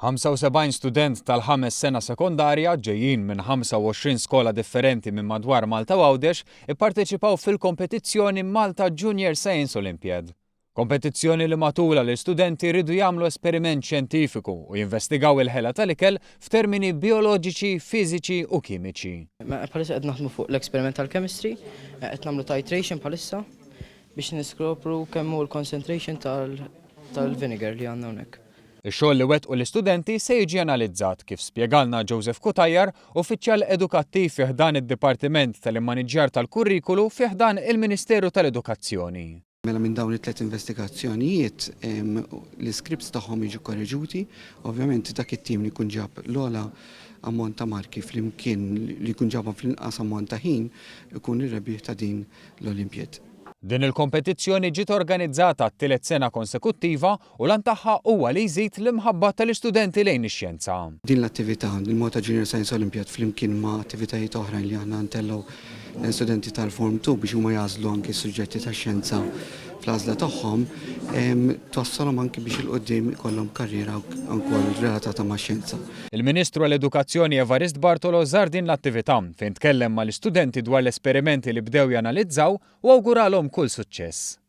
75 student tal-5 sena sekondarja ġejjin minn 25 skola differenti minn madwar Malta u Għawdex ipparteċipaw fil-kompetizzjoni Malta Junior Science Olympiad. Kompetizzjoni li matula l-istudenti ridu jagħmlu esperiment xjentifiku u jinvestigaw il-ħela tal-ikel f'termini bioloġiċi, fiżiċi u kimiċi. Bħalissa qed naħdmu fuq l-experimental chemistry, qed nagħmlu titration bħalissa biex niskopru kemm hu l-concentration tal-vinegar li għandna hawnhekk. Ix-xogħol li wettqu l-istudenti se jiġi analizzat kif spjegalna Joseph Kutajjar, uffiċjal edukattiv fih dan id-Dipartiment tal-Immaniġġjar tal-Kurrikulu fih dan il-Ministeru tal-Edukazzjoni. Mela minn dawn it-tliet investigazzjonijiet l-iskripts tagħhom jiġu korreġuti, ovvjament dak it-tim li jkun ġab l-ogħla ammont ta' marki flimkien li jkun ġabhom fl-inqas ammont ta' ħin ikun ir-rebbieħ ta' din l-Olimpjad. Din il-kompetizzjoni ġiet organizzata t-tielet sena konsekuttiva u lan tagħha huwa li jżid l-imħabba tal-istudenti lejn ix-xjenza. Din l-attività, il-Malta Junior Science Olympiad flimkien ma' attivitajiet oħrajn li aħna ntellgħu l-studenti tal-Form 2 biex huma jażlu anke suġġetti tax-xjenza fl-għażla tagħhom, twassalhom anke biex il-qudiem ikollhom karriera wkoll relatata max-xjenza. Il-Ministru għall-Edukazzjoni Evarist Bartolo żar din l-attività fejn tkellem mal-istudenti dwar l-esperimenti li bdew janalizzaw u awguralhom kull suċċess.